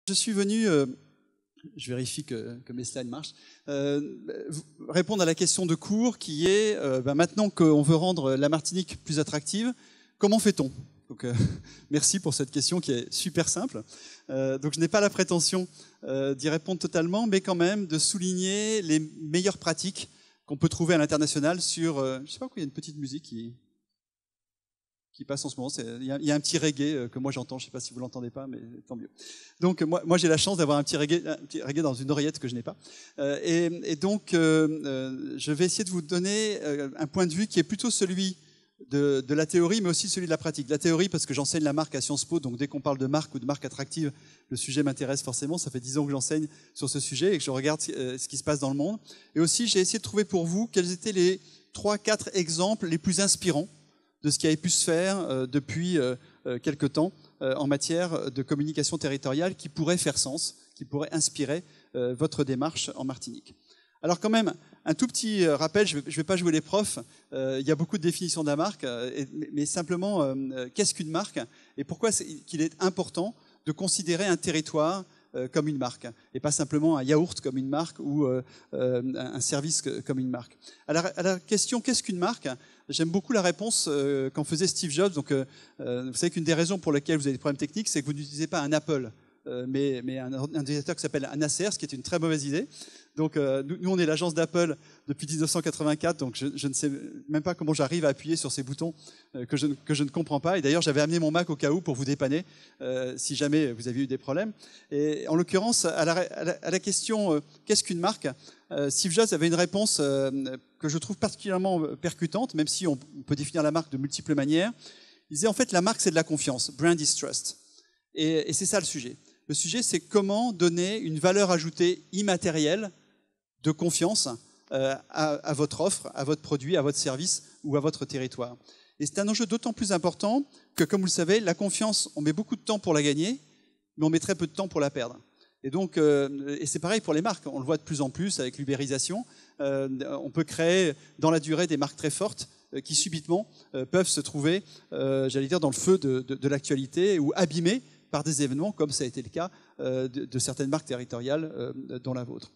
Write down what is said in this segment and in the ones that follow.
Je suis venu, je vérifie que mes slides marchent, répondre à la question de cours qui est, maintenant qu'on veut rendre la Martinique plus attractive, comment fait-on? Donc, merci pour cette question qui est super simple. Donc je n'ai pas la prétention d'y répondre totalement, mais quand même de souligner les meilleures pratiques qu'on peut trouver à l'international sur... je ne sais pas pourquoi il y a une petite musique qui passe en ce moment. Il y a un petit reggae que moi j'entends, je ne sais pas si vous ne l'entendez pas, mais tant mieux. Donc moi j'ai la chance d'avoir un petit reggae dans une oreillette que je n'ai pas. Donc je vais essayer de vous donner un point de vue qui est plutôt celui de la théorie, mais aussi celui de la pratique. La théorie, parce que j'enseigne la marque à Sciences Po, donc dès qu'on parle de marque ou de marque attractive, le sujet m'intéresse forcément. Ça fait 10 ans que j'enseigne sur ce sujet et que je regarde ce qui se passe dans le monde. Et aussi, j'ai essayé de trouver pour vous quels étaient les 3-4 exemples les plus inspirants de ce qui avait pu se faire depuis quelque temps en matière de communication territoriale qui pourrait faire sens, qui pourrait inspirer votre démarche en Martinique. Alors quand même, un tout petit rappel, je ne vais pas jouer les profs, il y a beaucoup de définitions de la marque, mais simplement, qu'est-ce qu'une marque et pourquoi qu'il est important de considérer un territoire comme une marque, et pas simplement un yaourt comme une marque ou un service comme une marque. À la question « qu'est-ce qu'une marque ?» J'aime beaucoup la réponse qu'en faisait Steve Jobs. Donc, vous savez qu'une des raisons pour lesquelles vous avez des problèmes techniques, c'est que vous n'utilisez pas un Apple, mais un ordinateur qui s'appelle un Acer, ce qui est une très mauvaise idée. Donc, nous, on est l'agence d'Apple depuis 1984, donc je ne sais même pas comment j'arrive à appuyer sur ces boutons que je ne comprends pas. Et d'ailleurs, j'avais amené mon Mac au cas où pour vous dépanner, si jamais vous aviez eu des problèmes. Et en l'occurrence, à la question qu'est-ce qu'une marque, Steve Jobs avait une réponse que je trouve particulièrement percutante, même si on peut définir la marque de multiples manières. Il disait en fait la marque c'est de la confiance, brand is trust. Et c'est ça le sujet. Le sujet c'est comment donner une valeur ajoutée immatérielle de confiance à votre offre, à votre produit, à votre service ou à votre territoire. Et c'est un enjeu d'autant plus important que, comme vous le savez, la confiance, on met beaucoup de temps pour la gagner, mais on met très peu de temps pour la perdre. Et donc, et c'est pareil pour les marques, on le voit de plus en plus avec l'ubérisation. On peut créer dans la durée des marques très fortes qui subitement peuvent se trouver, j'allais dire, dans le feu de l'actualité ou abîmées par des événements comme ça a été le cas de certaines marques territoriales dont la vôtre.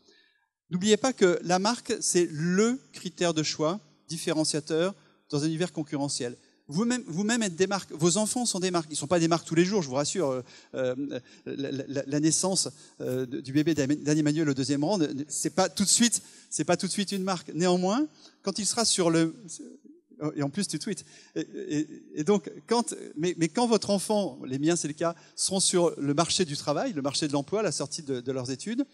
N'oubliez pas que la marque, c'est le critère de choix différenciateur dans un univers concurrentiel. Vous-même êtes des marques, vos enfants sont des marques. Ils ne sont pas des marques tous les jours, je vous rassure. La naissance du bébé d'Anne-Emmanuel au 2e rang, c'est pas tout de suite une marque. Néanmoins, quand il sera sur le... Et en plus, tu tweets. Et donc, quand votre enfant, les miens c'est le cas, seront sur le marché du travail, le marché de l'emploi, à la sortie de leurs études,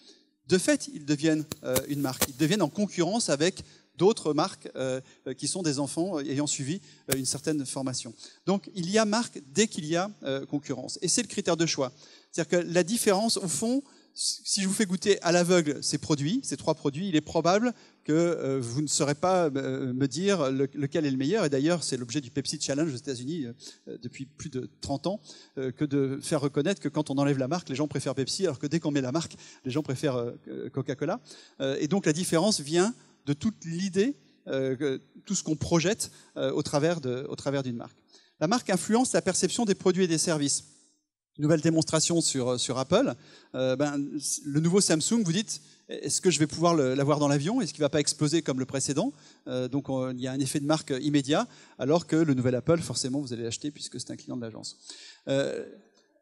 de fait, ils deviennent une marque. Ils deviennent en concurrence avec d'autres marques qui sont des enfants ayant suivi une certaine formation. Donc, il y a marque dès qu'il y a concurrence. Et c'est le critère de choix. C'est-à-dire que la différence, au fond, si je vous fais goûter à l'aveugle ces 3 produits, il est probable que vous ne saurez pas me dire lequel est le meilleur. Et d'ailleurs, c'est l'objet du Pepsi Challenge aux États-Unis depuis plus de 30 ans, que de faire reconnaître que quand on enlève la marque, les gens préfèrent Pepsi, alors que dès qu'on met la marque, les gens préfèrent Coca-Cola. Et donc la différence vient de toute l'idée, tout ce qu'on projette au travers d'une marque. La marque influence la perception des produits et des services. Nouvelle démonstration sur Apple. Le nouveau Samsung, vous dites, est-ce que je vais pouvoir l'avoir dans l'avion? Est-ce qu'il ne va pas exploser comme le précédent? Donc il y a un effet de marque immédiat, alors que le nouvel Apple, forcément, vous allez l'acheter puisque c'est un client de l'agence.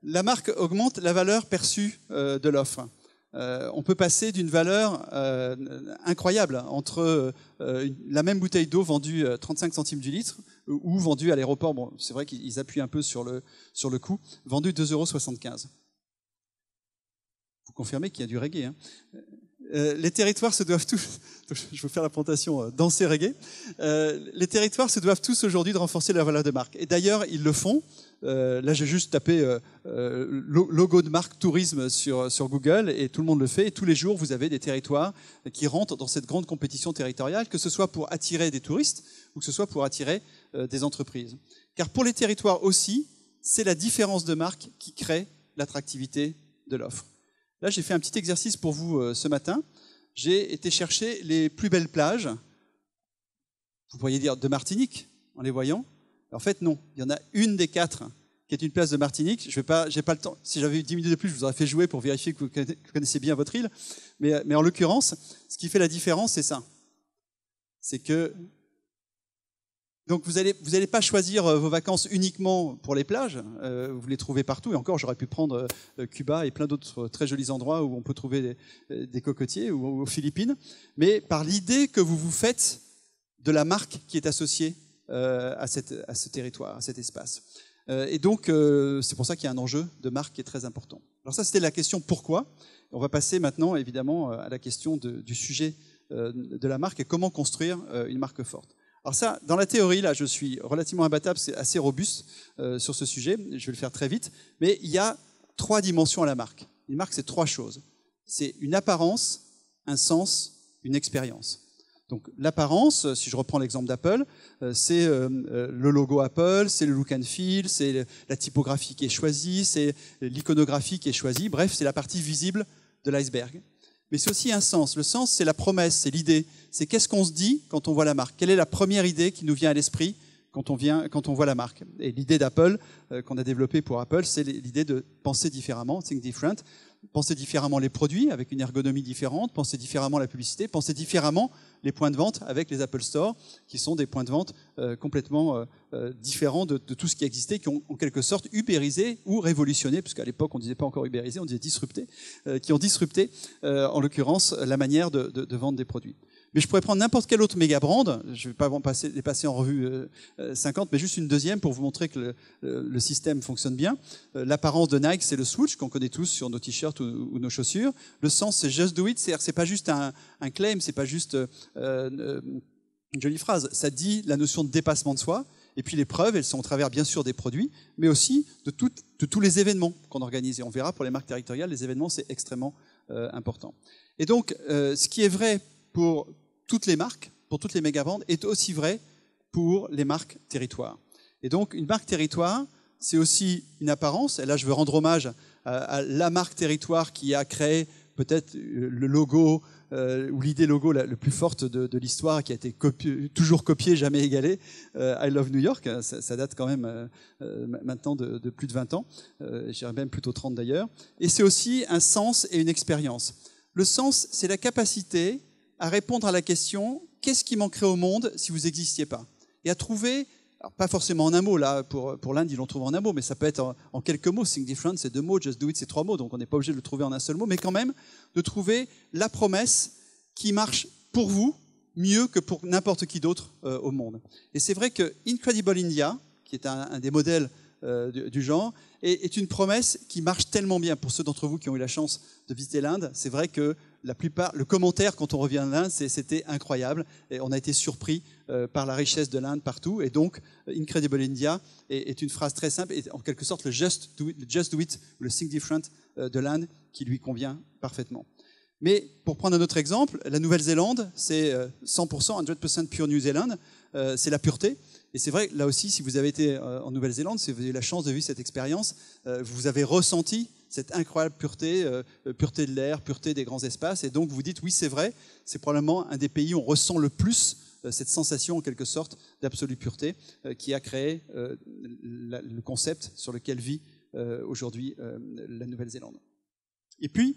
La marque augmente la valeur perçue de l'offre. On peut passer d'une valeur incroyable entre la même bouteille d'eau vendue 35 centimes du litre ou vendue à l'aéroport, bon, c'est vrai qu'ils appuient un peu sur le coût, vendue 2,75 €. Vous confirmez qu'il y a du reggae, hein. Les territoires se doivent tous, je vais faire la présentation danser reggae, les territoires se doivent tous aujourd'hui de renforcer leur valeur de marque. Et d'ailleurs, ils le font. Là, j'ai juste tapé logo de marque tourisme sur Google et tout le monde le fait. Et tous les jours, vous avez des territoires qui rentrent dans cette grande compétition territoriale, que ce soit pour attirer des touristes ou que ce soit pour attirer des entreprises. Car pour les territoires aussi, c'est la différence de marque qui crée l'attractivité de l'offre. Là, j'ai fait un petit exercice pour vous ce matin. J'ai été chercher les plus belles plages. Vous pourriez dire de Martinique, en les voyant. En fait, non. Il y en a une des 4 qui est une place de Martinique. J'ai pas le temps. Si j'avais eu 10 minutes de plus, je vous aurais fait jouer pour vérifier que vous connaissez bien votre île. Mais en l'occurrence, ce qui fait la différence, c'est ça. C'est que donc vous allez pas choisir vos vacances uniquement pour les plages. Vous les trouvez partout. Et encore, j'aurais pu prendre Cuba et plein d'autres très jolis endroits où on peut trouver des cocotiers ou aux Philippines. Mais par l'idée que vous vous faites de la marque qui est associée à ce territoire, à cet espace. Et donc, c'est pour ça qu'il y a un enjeu de marque qui est très important. Alors ça, c'était la question pourquoi. On va passer maintenant, évidemment, à la question du sujet de la marque et comment construire une marque forte. Alors ça, dans la théorie, là, je suis relativement imbattable, c'est assez robuste sur ce sujet. Je vais le faire très vite. Mais il y a 3 dimensions à la marque. Une marque, c'est 3 choses. C'est une apparence, un sens, une expérience. Donc l'apparence, si je reprends l'exemple d'Apple, c'est le logo Apple, c'est le look and feel, c'est la typographie qui est choisie, c'est l'iconographie qui est choisie. Bref, c'est la partie visible de l'iceberg. Mais c'est aussi un sens. Le sens, c'est la promesse, c'est l'idée. C'est qu'est-ce qu'on se dit quand on voit la marque. Quelle est la première idée qui nous vient à l'esprit quand on voit la marque. Et l'idée d'Apple, qu'on a développée pour Apple, c'est l'idée de penser différemment, think different, penser différemment les produits avec une ergonomie différente, penser différemment la publicité, penser différemment les points de vente avec les Apple Store, qui sont des points de vente complètement différents de tout ce qui existait, qui ont en quelque sorte ubérisé ou révolutionné, puisqu'à l'époque on ne disait pas encore ubérisé, on disait disrupté, qui ont disrupté en l'occurrence la manière de vendre des produits. Mais je pourrais prendre n'importe quel autre méga brand, je ne vais pas les passer en revue 50, mais juste une deuxième pour vous montrer que le système fonctionne bien. L'apparence de Nike, c'est le swoosh qu'on connaît tous sur nos t-shirts ou nos chaussures. Le sens, c'est just do it, c'est-à-dire que ce n'est pas juste un claim, c'est pas juste une jolie phrase, ça dit la notion de dépassement de soi. Et puis les preuves, elles sont au travers bien sûr des produits, mais aussi de tous les événements qu'on organise. Et on verra pour les marques territoriales, les événements, c'est extrêmement important. Et donc, ce qui est vrai pour toutes les marques, pour toutes les méga-brands, est aussi vrai pour les marques territoires. Et donc, une marque territoire, c'est aussi une apparence. Et là, je veux rendre hommage à la marque territoire qui a créé peut-être le logo ou l'idée logo la plus forte de l'histoire, qui a été toujours copiée, jamais égalée, I Love New York. Ça date quand même maintenant de plus de 20 ans, je dirais même plutôt 30 d'ailleurs. Et c'est aussi un sens et une expérience. Le sens, c'est la capacité à répondre à la question « Qu'est-ce qui manquerait au monde si vous n'existiez pas ?» Et à trouver, alors pas forcément en un mot, là pour l'Inde ils l'ont trouvé en un mot, mais ça peut être en quelques mots. Think different, c'est 2 mots, just do it, c'est 3 mots, donc on n'est pas obligé de le trouver en un seul mot, mais quand même de trouver la promesse qui marche pour vous mieux que pour n'importe qui d'autre au monde. Et c'est vrai que Incredible India, qui est un des modèles du genre, est une promesse qui marche tellement bien. Pour ceux d'entre vous qui ont eu la chance de visiter l'Inde, c'est vrai que la plupart, le commentaire quand on revient de l'Inde, c'était incroyable. Et on a été surpris par la richesse de l'Inde partout. Et donc, Incredible India est une phrase très simple et en quelque sorte le just do it, le think different de l'Inde qui lui convient parfaitement. Mais pour prendre un autre exemple, la Nouvelle-Zélande, c'est 100%, 100% pure New Zealand, c'est la pureté. Et c'est vrai, là aussi, si vous avez été en Nouvelle-Zélande, si vous avez eu la chance de vivre cette expérience, vous avez ressenti cette incroyable pureté, pureté de l'air, pureté des grands espaces. Et donc, vous dites, oui, c'est vrai, c'est probablement un des pays où on ressent le plus cette sensation, en quelque sorte, d'absolue pureté, qui a créé le concept sur lequel vit aujourd'hui la Nouvelle-Zélande. Et puis,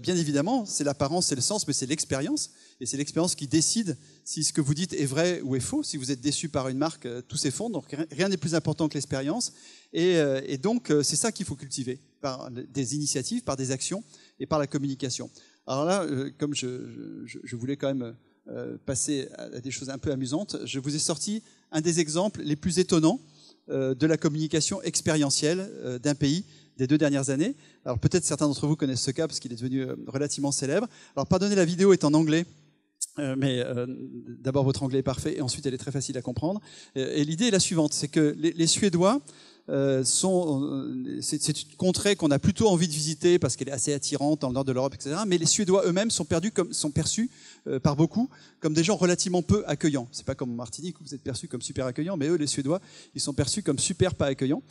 bien évidemment, c'est l'apparence, c'est le sens, mais c'est l'expérience. Et c'est l'expérience qui décide si ce que vous dites est vrai ou est faux. Si vous êtes déçu par une marque, tout s'effondre. Donc rien n'est plus important que l'expérience. Et donc, c'est ça qu'il faut cultiver, par des initiatives, par des actions et par la communication. Alors là, comme je voulais quand même passer à des choses un peu amusantes, je vous ai sorti un des exemples les plus étonnants de la communication expérientielle d'un pays des 2 dernières années. Alors peut-être certains d'entre vous connaissent ce cas parce qu'il est devenu relativement célèbre. Alors pardonnez, la vidéo est en anglais, mais d'abord votre anglais est parfait et ensuite elle est très facile à comprendre. Et l'idée est la suivante, c'est que les Suédois c'est une contrée qu'on a plutôt envie de visiter parce qu'elle est assez attirante dans le nord de l'Europe, etc. Mais les Suédois eux-mêmes sont perçus par beaucoup comme des gens relativement peu accueillants. C'est pas comme en Martinique où vous êtes perçus comme super accueillants, mais eux, les Suédois, ils sont perçus comme super pas accueillants,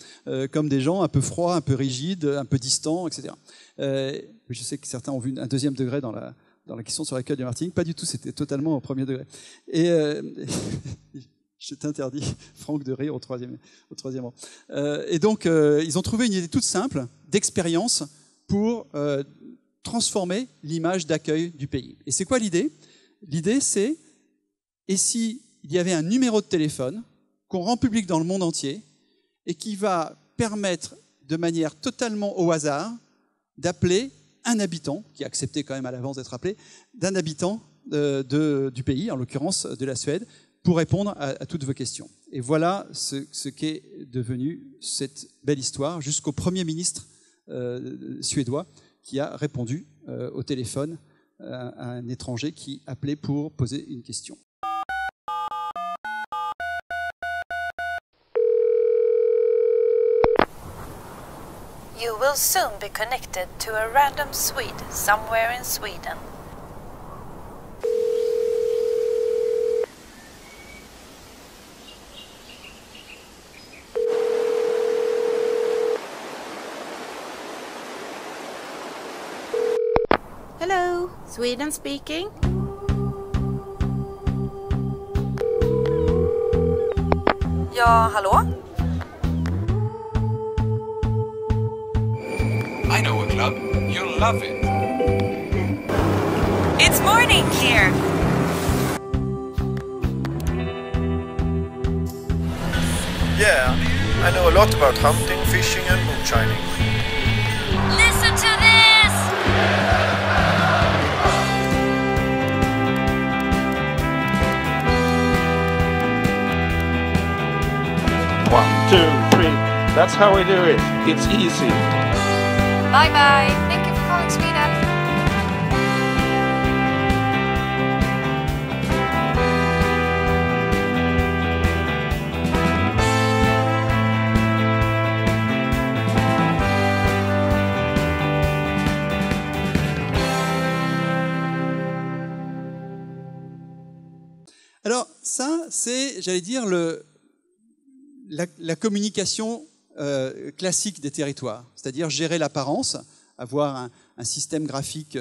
comme des gens un peu froids, un peu rigides, un peu distants, etc. Je sais que certains ont vu un 2e degré dans la question sur l'accueil de Martinique. Pas du tout, c'était totalement au 1er degré. Et Je t'interdis, Franck, de rire au troisième rang. Et donc, ils ont trouvé une idée toute simple d'expérience pour transformer l'image d'accueil du pays. Et c'est quoi l'idée? L'idée, c'est, et si il y avait un numéro de téléphone qu'on rend public dans le monde entier et qui va permettre de manière totalement au hasard d'appeler un habitant, qui a accepté quand même à l'avance d'être appelé, d'un habitant du pays, en l'occurrence de la Suède, pour répondre à toutes vos questions. Et voilà ce qu'est devenu cette belle histoire, jusqu'au Premier ministre suédois qui a répondu au téléphone à un étranger qui appelait pour poser une question. You will soon be connected to a random Swede somewhere in Sweden. Hello, Sweden speaking. Ja, hallå? I know a club. You'll love it. It's morning here. Yeah, I know a lot about hunting, fishing and moonshining. Listen to this! 1, 2, 3. That's how we do it. It's easy. Bye bye. Thank you for calling Sweden. Alors ça, c'est, j'allais dire, la communication classique des territoires, c'est-à-dire gérer l'apparence, avoir un système graphique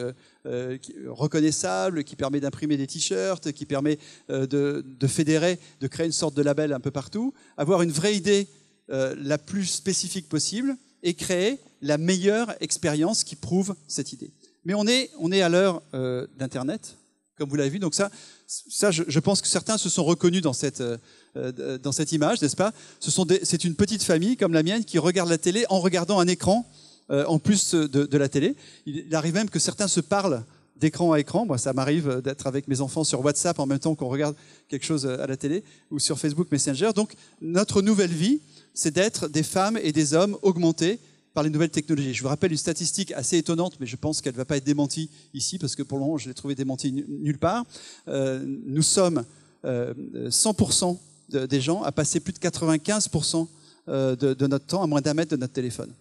reconnaissable qui permet d'imprimer des t-shirts, qui permet de fédérer, de créer une sorte de label un peu partout, avoir une vraie idée la plus spécifique possible et créer la meilleure expérience qui prouve cette idée. Mais on est à l'heure d'Internet, comme vous l'avez vu, donc ça je pense que certains se sont reconnus dans cette image, n'est-ce pas? C'est une petite famille comme la mienne qui regarde la télé en regardant un écran en plus de la télé. Il arrive même que certains se parlent d'écran à écran. Moi, ça m'arrive d'être avec mes enfants sur WhatsApp en même temps qu'on regarde quelque chose à la télé ou sur Facebook Messenger. Donc, notre nouvelle vie, c'est d'être des femmes et des hommes augmentés par les nouvelles technologies. Je vous rappelle une statistique assez étonnante, mais je pense qu'elle ne va pas être démentie ici, parce que pour le moment, je l'ai trouvée démentie nulle part. Nous sommes 100% des gens à passer plus de 95% de notre temps à moins d'1 mètre de notre téléphone.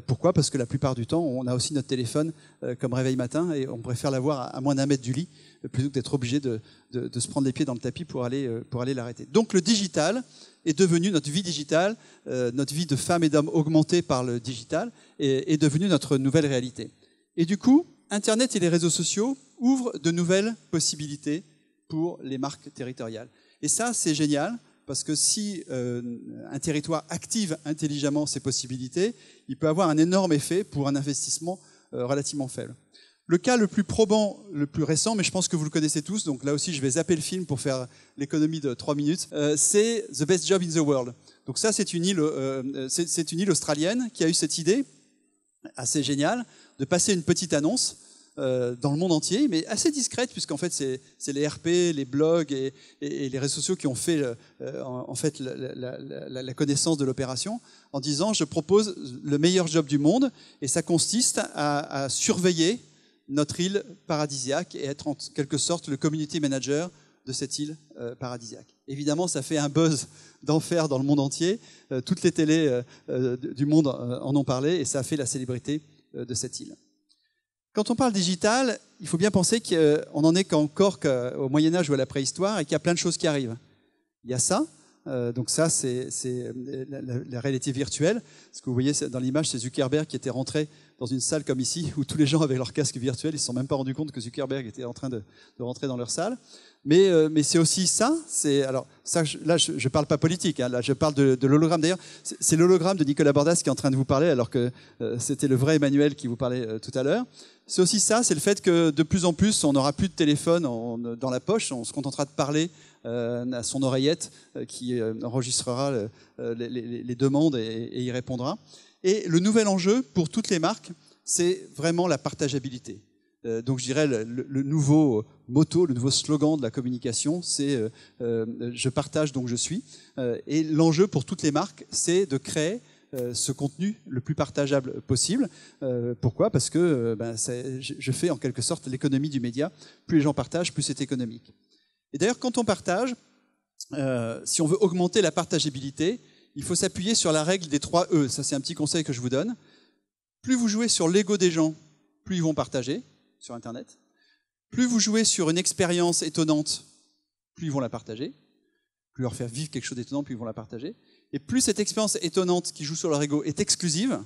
Pourquoi? Parce que la plupart du temps, on a aussi notre téléphone comme réveil matin et on préfère l'avoir à moins d'1 mètre du lit plutôt que d'être obligé de se prendre les pieds dans le tapis pour aller l'arrêter. Donc le digital est devenu notre vie digitale, notre vie de femmes et d'hommes augmentée par le digital est devenu notre nouvelle réalité. Et du coup, Internet et les réseaux sociaux ouvrent de nouvelles possibilités pour les marques territoriales. Et ça, c'est génial. Parce que si un territoire active intelligemment ses possibilités, il peut avoir un énorme effet pour un investissement relativement faible. Le cas le plus probant, le plus récent, mais je pense que vous le connaissez tous, donc là aussi je vais zapper le film pour faire l'économie de 3 minutes, c'est The Best Job in the World. Donc ça, c'est une île australienne qui a eu cette idée assez géniale de passer une petite annonce dans le monde entier, mais assez discrète, puisqu'en fait, c'est les RP, les blogs et les réseaux sociaux qui ont fait en fait la connaissance de l'opération, en disant « je propose le meilleur job du monde », et ça consiste à surveiller notre île paradisiaque et être en quelque sorte le community manager de cette île paradisiaque. Évidemment, ça fait un buzz d'enfer dans le monde entier, toutes les télés du monde en ont parlé, et ça a fait la célébrité de cette île. Quand on parle digital, il faut bien penser qu'on n'en est encore qu'au Moyen-Âge ou à la préhistoire et qu'il y a plein de choses qui arrivent. Il y a ça, donc ça c'est la réalité virtuelle. Ce que vous voyez dans l'image, c'est Zuckerberg qui était rentré dans une salle comme ici, où tous les gens avaient leur casque virtuel, ils ne se sont même pas rendus compte que Zuckerberg était en train de rentrer dans leur salle. Mais c'est aussi ça. Alors ça, là, je parle pas politique. Hein, là, je parle de l'hologramme. D'ailleurs, c'est l'hologramme de Nicolas Bordas qui est en train de vous parler, alors que c'était le vrai Emmanuel qui vous parlait tout à l'heure. C'est aussi ça. C'est le fait que de plus en plus, on n'aura plus de téléphone dans la poche. On se contentera de parler à son oreillette qui enregistrera les demandes et y répondra. Et le nouvel enjeu pour toutes les marques, c'est vraiment la partageabilité. Donc je dirais le nouveau motto, le nouveau slogan de la communication, c'est je partage donc je suis. Et l'enjeu pour toutes les marques, c'est de créer ce contenu le plus partageable possible. Pourquoi ? Parce que je fais en quelque sorte l'économie du média. Plus les gens partagent, plus c'est économique. Et d'ailleurs, quand on partage, si on veut augmenter la partageabilité, il faut s'appuyer sur la règle des 3 E. Ça, c'est un petit conseil que je vous donne. Plus vous jouez sur l'ego des gens, plus ils vont partager sur Internet. Plus vous jouez sur une expérience étonnante, plus ils vont la partager. Plus leur faire vivre quelque chose d'étonnant, plus ils vont la partager. Et plus cette expérience étonnante qui joue sur leur ego est exclusive,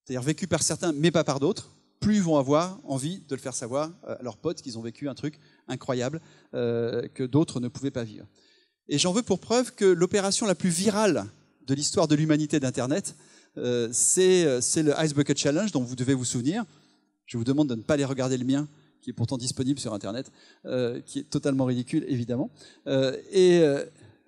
c'est-à-dire vécue par certains mais pas par d'autres, plus ils vont avoir envie de le faire savoir à leurs potes qu'ils ont vécu un truc incroyable que d'autres ne pouvaient pas vivre. Et j'en veux pour preuve que l'opération la plus virale de l'histoire de l'humanité d'Internet, c'est le Ice Bucket Challenge dont vous devez vous souvenir. Je vous demande de ne pas aller regarder le mien, qui est pourtant disponible sur Internet, qui est totalement ridicule, évidemment.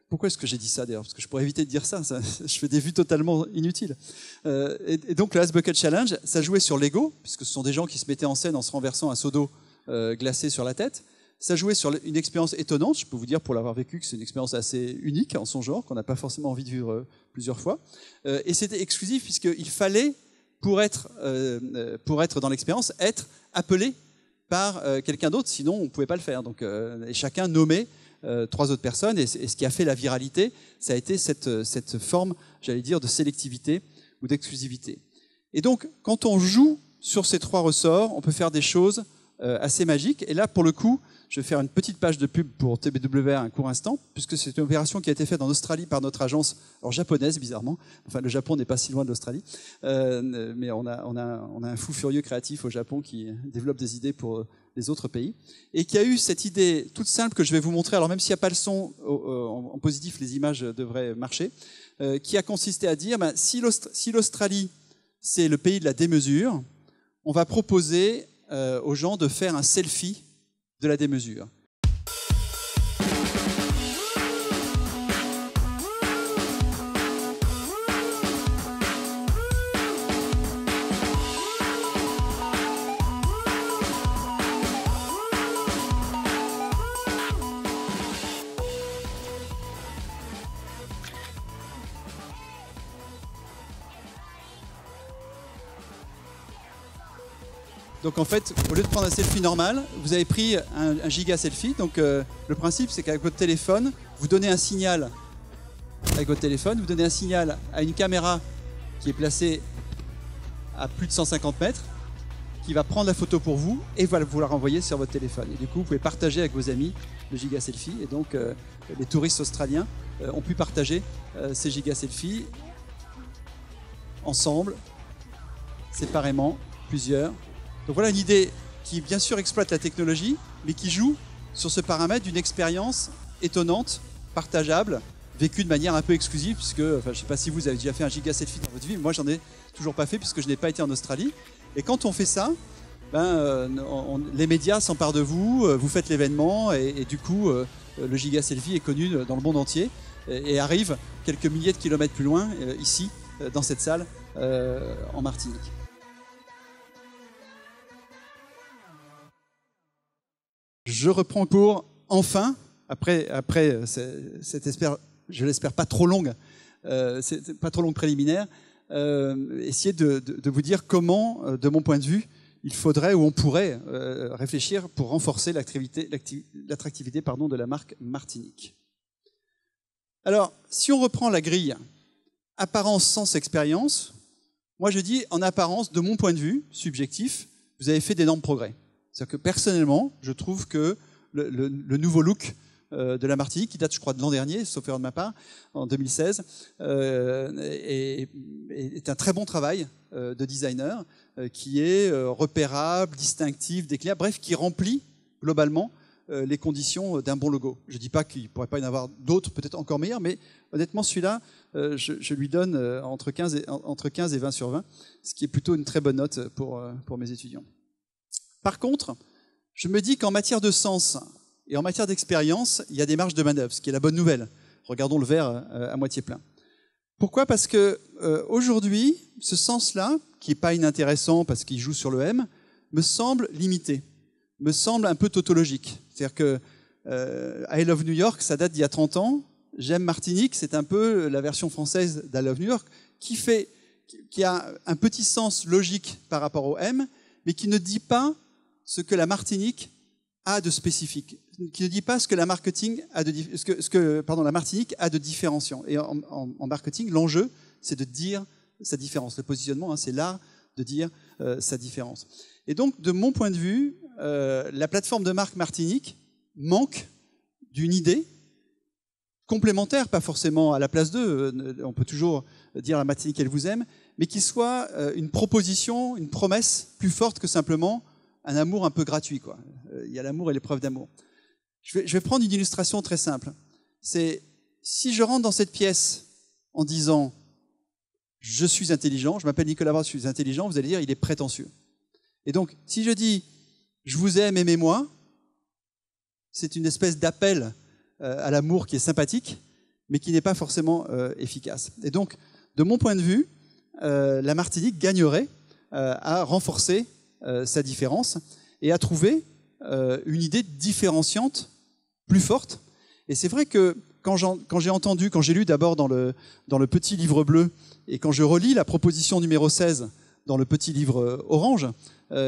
Pourquoi est-ce que j'ai dit ça, d'ailleurs ? Parce que je pourrais éviter de dire ça, je fais des vues totalement inutiles. Et donc, le Ice Bucket Challenge, ça jouait sur l'ego, puisque ce sont des gens qui se mettaient en scène en se renversant un seau d'eau glacé sur la tête. Ça jouait sur une expérience étonnante, je peux vous dire, pour l'avoir vécu, que c'est une expérience assez unique en son genre, qu'on n'a pas forcément envie de vivre plusieurs fois. Et c'était exclusif, puisqu'il fallait, pour être dans l'expérience, être appelé par quelqu'un d'autre, sinon on ne pouvait pas le faire. Donc, et chacun nommait 3 autres personnes, et ce qui a fait la viralité, ça a été cette forme, j'allais dire, de sélectivité ou d'exclusivité. Et donc, quand on joue sur ces 3 ressorts, on peut faire des choses assez magiques. Et là, pour le coup, je vais faire une petite page de pub pour TBWR un court instant, puisque c'est une opération qui a été faite en Australie par notre agence, alors japonaise bizarrement. Enfin, le Japon n'est pas si loin de l'Australie, mais on a un fou furieux créatif au Japon qui développe des idées pour les autres pays, et qui a eu cette idée toute simple que je vais vous montrer. Alors même s'il n'y a pas le son en positif, les images devraient marcher, qui a consisté à dire si l'Australie c'est le pays de la démesure, on va proposer aux gens de faire un selfie de la démesure. Donc en fait, au lieu de prendre un selfie normal, vous avez pris un giga selfie. Donc le principe, c'est qu'avec votre téléphone, vous donnez un signal avec votre téléphone, vous donnez un signal à une caméra qui est placée à plus de 150 mètres, qui va prendre la photo pour vous et va vous la renvoyer sur votre téléphone. Et du coup, vous pouvez partager avec vos amis le giga selfie. Et donc, les touristes australiens ont pu partager ces giga selfies ensemble, séparément, plusieurs. Donc voilà une idée qui, bien sûr, exploite la technologie, mais qui joue sur ce paramètre d'une expérience étonnante, partageable, vécue de manière un peu exclusive, puisque, je ne sais pas si vous avez déjà fait un giga selfie dans votre vie, mais moi, j'en ai toujours pas fait, puisque je n'ai pas été en Australie. Et quand on fait ça, les médias s'emparent de vous, vous faites l'événement, et du coup, le giga selfie est connu dans le monde entier, et arrive quelques milliers de kilomètres plus loin, ici, dans cette salle, en Martinique. Je reprends cours, enfin, après cette je l'espère pas trop longue préliminaire, essayer de vous dire comment, de mon point de vue, il faudrait ou on pourrait réfléchir pour renforcer l'attractivité de la marque Martinique. Alors, si on reprend la grille apparence, sens, expérience, moi je dis en apparence, de mon point de vue subjectif, vous avez fait d'énormes progrès. C'est-à-dire que personnellement, je trouve que le nouveau look de la Martinique, qui date, je crois, de l'an dernier, sauf erreur de ma part, en 2016, est un très bon travail de designer qui est repérable, distinctif, déclinable, bref, qui remplit globalement les conditions d'un bon logo. Je ne dis pas qu'il ne pourrait pas y en avoir d'autres, peut-être encore meilleurs, mais honnêtement, celui-là, je lui donne entre 15 et 20 sur 20, ce qui est plutôt une très bonne note pour mes étudiants. Par contre, je me dis qu'en matière de sens et en matière d'expérience, il y a des marges de manœuvre, ce qui est la bonne nouvelle. Regardons le verre à moitié plein. Pourquoi ? Parce que aujourd'hui, ce sens-là, qui n'est pas inintéressant parce qu'il joue sur le M, me semble limité, me semble un peu tautologique. C'est-à-dire que I Love New York, ça date d'il y a 30 ans. J'aime Martinique, c'est un peu la version française d'I Love New York, qui a un petit sens logique par rapport au M, mais qui ne dit pas ce que la Martinique a de spécifique, qui ne dit pas ce que la Martinique a de différenciant. Et en marketing, l'enjeu, c'est de dire sa différence. Le positionnement, c'est l'art de dire sa différence. Et donc, de mon point de vue, la plateforme de marque Martinique manque d'une idée complémentaire, pas forcément à la place d'eux, on peut toujours dire à la Martinique elle vous aime, mais qui soit une proposition, une promesse plus forte que simplement un amour un peu gratuit, quoi. Il y a l'amour et l'épreuve d'amour. Je vais prendre une illustration très simple. C'est si je rentre dans cette pièce en disant « je suis intelligent », je m'appelle Nicolas Bras, je suis intelligent, vous allez dire « il est prétentieux ». Et donc, si je dis « je vous aime, aimez-moi », c'est une espèce d'appel à l'amour qui est sympathique, mais qui n'est pas forcément efficace. Et donc, de mon point de vue, la Martinique gagnerait à renforcer sa différence et à trouver une idée différenciante plus forte. Et c'est vrai que quand j'ai lu d'abord dans le petit livre bleu et quand je relis la proposition numéro 16 dans le petit livre orange,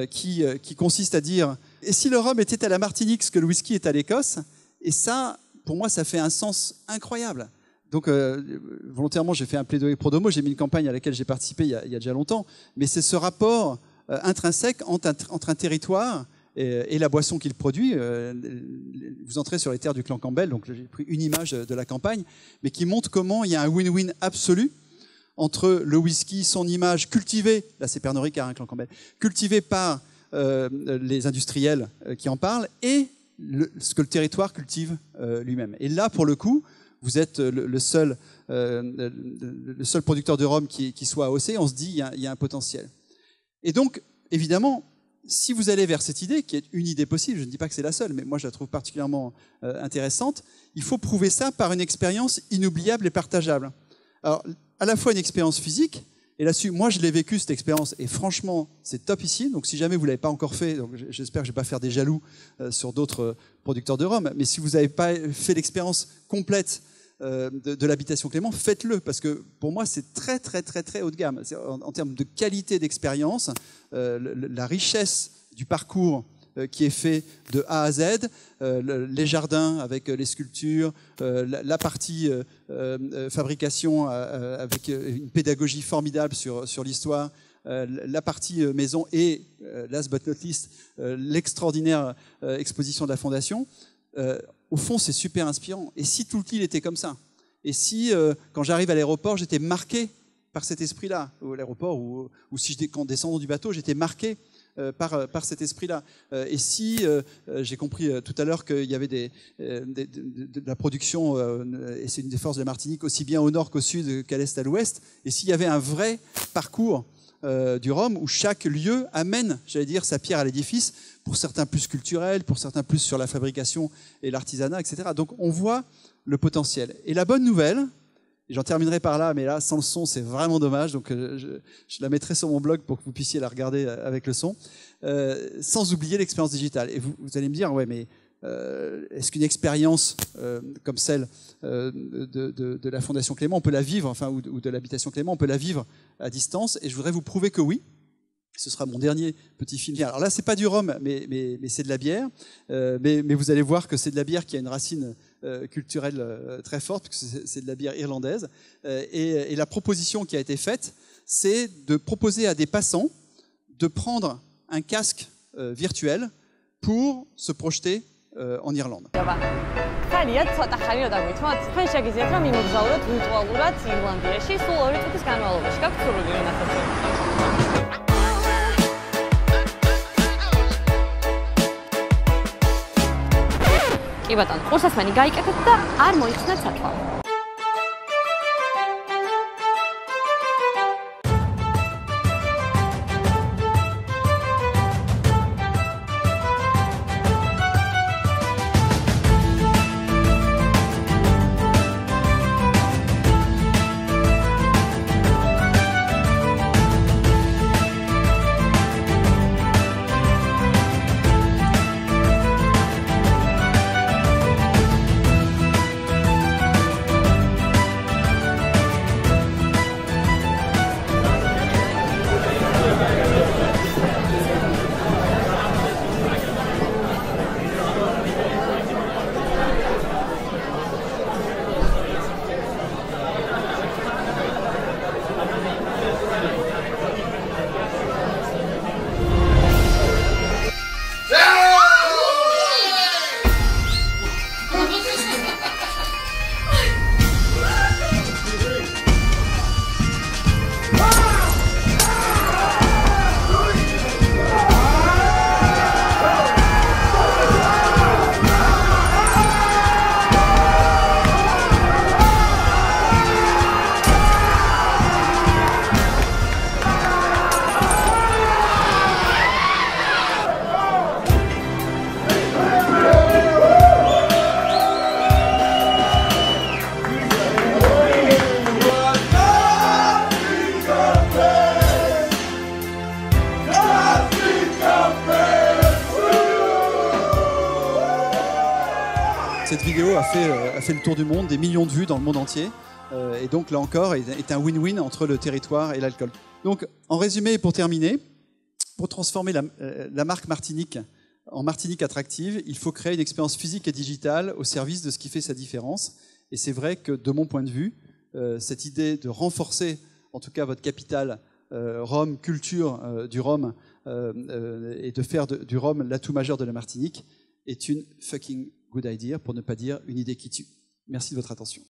qui consiste à dire « et si le rhum était à la Martinique ce que le whisky est à l'Écosse ?» Et ça, pour moi, ça fait un sens incroyable. Donc, volontairement, j'ai fait un plaidoyer pro domo, j'ai mis une campagne à laquelle j'ai participé il y a déjà longtemps, mais c'est ce rapport intrinsèque entre un territoire et la boisson qu'il produit. Vous entrez sur les terres du clan Campbell, donc j'ai pris une image de la campagne, mais qui montre comment il y a un win-win absolu entre le whisky, son image cultivée, là c'est Pernod Ricard, un clan Campbell, cultivée par les industriels qui en parlent, et ce que le territoire cultive lui-même. Et là, pour le coup, vous êtes le seul producteur de rhum qui soit AOC, on se dit il y a un potentiel. Et donc, évidemment, si vous allez vers cette idée, qui est une idée possible, je ne dis pas que c'est la seule, mais moi je la trouve particulièrement intéressante, il faut prouver ça par une expérience inoubliable et partageable. Alors, à la fois une expérience physique, et là-dessus, moi je l'ai vécu cette expérience, et franchement, c'est top ici. Donc si jamais vous ne l'avez pas encore fait, donc j'espère que je ne vais pas faire des jaloux sur d'autres producteurs de rhum, mais si vous n'avez pas fait l'expérience complète de l'habitation Clément, faites-le, parce que pour moi c'est très très très très haut de gamme en termes de qualité d'expérience, la richesse du parcours qui est fait de A à Z, les jardins avec les sculptures, la partie fabrication avec une pédagogie formidable sur l'histoire, la partie maison et, last but not least, l'extraordinaire exposition de la Fondation. Au fond, c'est super inspirant. Et si tout l'île était comme ça? Et si, quand j'arrive à l'aéroport, j'étais marqué par cet esprit-là, ou à l'aéroport, ou si en descendant du bateau, j'étais marqué par cet esprit-là. Et si, j'ai compris tout à l'heure qu'il y avait de la production, et c'est une des forces de la Martinique, aussi bien au nord qu'au sud, qu'à l'est, à l'ouest, et s'il y avait un vrai parcours du rhum, où chaque lieu amène, j'allais dire, sa pierre à l'édifice, pour certains plus culturels, pour certains plus sur la fabrication et l'artisanat, etc. Donc on voit le potentiel. Et la bonne nouvelle, et j'en terminerai par là, mais là, sans le son, c'est vraiment dommage, donc je la mettrai sur mon blog pour que vous puissiez la regarder avec le son, sans oublier l'expérience digitale. Et vous allez me dire, ouais, mais est-ce qu'une expérience comme celle de la Fondation Clément, on peut la vivre, enfin, ou de l'habitation Clément, on peut la vivre à distance? Et je voudrais vous prouver que oui. Ce sera mon dernier petit film. Alors là, c'est pas du rhum, mais c'est de la bière. Mais vous allez voir que c'est de la bière qui a une racine culturelle très forte, parce que c'est de la bière irlandaise. Et la proposition qui a été faite, c'est de proposer à des passants de prendre un casque virtuel pour se projeter en Irlande. ხარია ცოტა ხანი რომ დაგვითმოთ, თქვენ შეგიძლიათ რომ იმოგზაუროთ ვირტუალურად ირლანდიაში სულ 2 წუთის განმავლობაში. გაქვთ სურვილი ვნახოთ. კი ბატონო, ყურსასმენი გაიკეთეთ და არ მოიხსნათ სათვალ. Cette vidéo a fait le tour du monde, des millions de vues dans le monde entier. Et donc là encore, est un win-win entre le territoire et l'alcool. Donc en résumé et pour terminer, pour transformer la marque Martinique en Martinique attractive, il faut créer une expérience physique et digitale au service de ce qui fait sa différence. Et c'est vrai que de mon point de vue, cette idée de renforcer en tout cas votre capital Rhum, culture du rhum et de faire du rhum l'atout majeur de la Martinique est une fucking good idea, pour ne pas dire une idée qui tue. Merci de votre attention.